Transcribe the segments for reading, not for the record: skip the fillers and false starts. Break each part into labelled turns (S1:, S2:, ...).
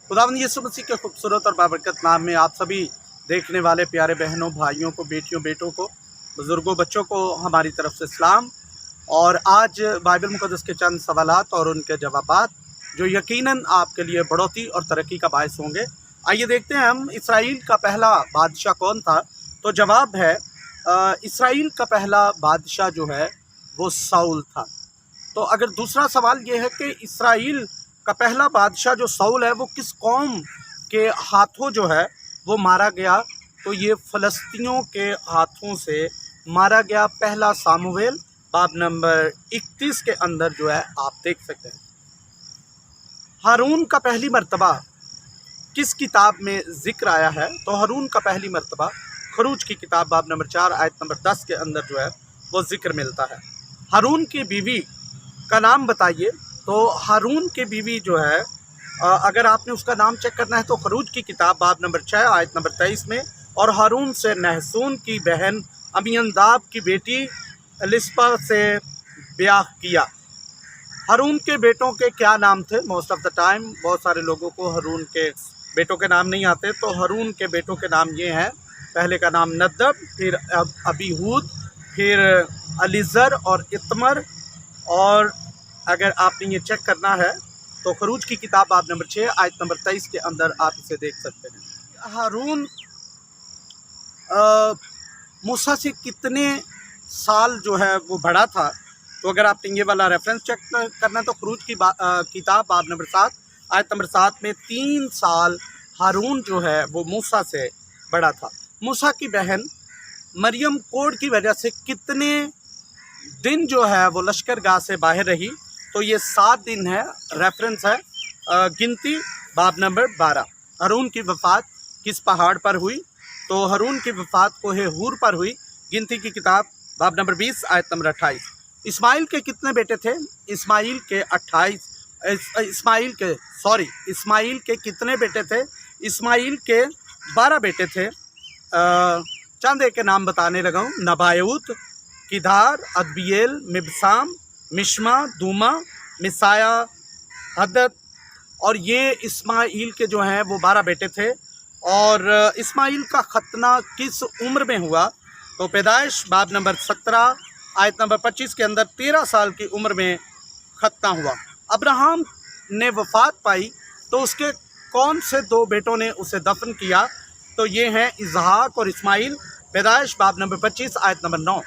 S1: खुदावंद यीशु मसीह के खूबसूरत और बाबरकत नाम में आप सभी देखने वाले प्यारे बहनों, भाइयों को, बेटियों, बेटों को, बुज़ुर्गों, बच्चों को हमारी तरफ से सलाम। और आज बाइबल मुक़द्दस के चंद सवालात और उनके जवाबात जो यकीनन आपके लिए बढ़ोतरी और तरक्की का बायस होंगे। आइए देखते हैं हम इसराइल का पहला बादशाह कौन था। तो जवाब है इसराइल का पहला बादशाह जो है वो साउल था। तो अगर दूसरा सवाल ये है कि इसराइल का पहला बादशाह जो साउल है वो किस कौम के हाथों जो है वो मारा गया, तो ये फ़लस्तीनियों के हाथों से मारा गया। पहला सामुएल बाब नंबर 31 के अंदर जो है आप देख सकते हैं। हारून का पहली मर्तबा किस किताब में ज़िक्र आया है, तो हारून का पहली मर्तबा खरूज की किताब बाब नंबर 4 आयत नंबर 10 के अंदर जो है वो ज़िक्र मिलता है। हारून की बीवी का नाम बताइए। तो हारून की बीवी जो है अगर आपने उसका नाम चेक करना है तो खरूज की किताब बाब नंबर 6 आयत नंबर 23 में, और हारून से नहसून की बहन अमीनदाब की बेटी एलिस्पा से ब्याह किया। हारून के बेटों के क्या नाम थे? मोस्ट ऑफ द टाइम बहुत सारे लोगों को हारून के बेटों के नाम नहीं आते। तो हारून के बेटों के नाम ये हैं, पहले का नाम नदब, फिर अबीहूद, फिर अलीज़र और इतमर। और अगर आपने ये चेक करना है तो खरूज की किताब बाब नंबर 6 आयत नंबर 23 के अंदर आप इसे देख सकते हैं। हारून मूसा से कितने साल जो है वो बड़ा था? तो अगर आपने ये वाला रेफरेंस चेक करना है तो खरूज की किताब बाब नंबर 7 आयत नंबर 7 में 3 साल हारून जो है वो मूसा से बड़ा था। मूसा की बहन मरियम कोढ़ की वजह से कितने दिन जो है वो लश्करगाह से बाहर रही? तो ये 7 दिन है। रेफरेंस है गिनती बाब नंबर 12। हारून की वफ़ात किस पहाड़ पर हुई? तो हारून की वफ़ात कोहे हूर पर हुई। गिनती की किताब बाब नंबर 20 आयत नंबर 28। इस्माइल के कितने बेटे थे? इस्माइल के कितने बेटे थे? इस्माइल के 12 बेटे थे। चंद एक के नाम बताने लगा हूँ। नबायूत, किदार, अदबिएल, मिबसाम, मिश्मा, दूमा, मिसाया, हदद। और ये इस्माइल के जो हैं वो 12 बेटे थे। और इस्माइल का खतना किस उम्र में हुआ? तो पैदाइश बाब नंबर 17 आयत नंबर 25 के अंदर 13 साल की उम्र में खतना हुआ। अब्राहम ने वफ़ात पाई तो उसके कौन से 2 बेटों ने उसे दफन किया? तो ये हैं इसहाक और इस्माइल। पैदाइश बाब नंबर 25 आयत नंबर 9।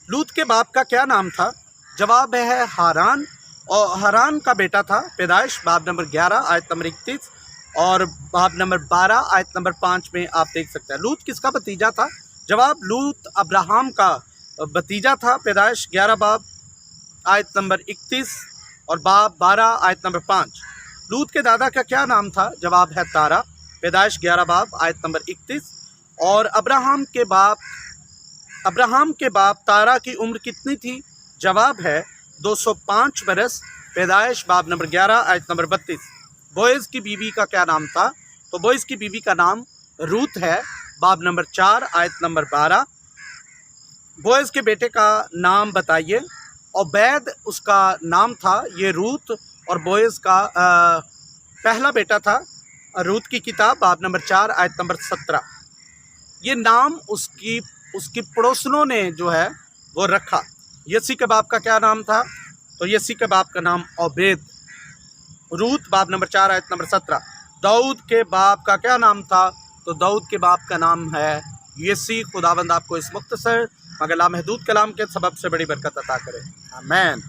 S1: लूत के बाप का क्या नाम था? जवाब है हारान, और हारान का बेटा था। पैदाइश बाब नंबर 11 आयत नंबर 31 और बाब नंबर 12 आयत नंबर 5 में आप देख सकते हैं। लूत किसका भतीजा था? जवाब लूत अब्राहम का भतीजा था। पैदाइश 11 बाब आयत नंबर 31 और बाब 12 आयत नंबर 5। लूत के दादा का क्या नाम था? जवाब है तारा। पैदाइश 11 बाब आयत नंबर 31। और अब्राहम के बाप तारा की उम्र कितनी थी? जवाब है 205 बरस। पैदाइश बाब नंबर 11 आयत नंबर 32। बोएज़ की बीवी का क्या नाम था? तो बोएज़ की बीवी का नाम रूत है। बाब नंबर 4 आयत नंबर 12। बोएज़ के बेटे का नाम बताइए। ओबैद उसका नाम था। ये रूत और बोएज़ का पहला बेटा था। रूत की किताब बाब नंबर 4 आयत नंबर 17। ये नाम उसकी पड़ोसनों ने जो है वो रखा। यसी के बाप का क्या नाम था? तो यसी के बाप का नाम ओबेद। रूत बाब नंबर 4 आयत नंबर 17। दाऊद के बाप का क्या नाम था? तो दाऊद के बाप का नाम है यसी। खुदावंद आपको इस मुख्तसर मगर लामहदूद कलाम के सबब से बड़ी बरकत अता करे। आमीन।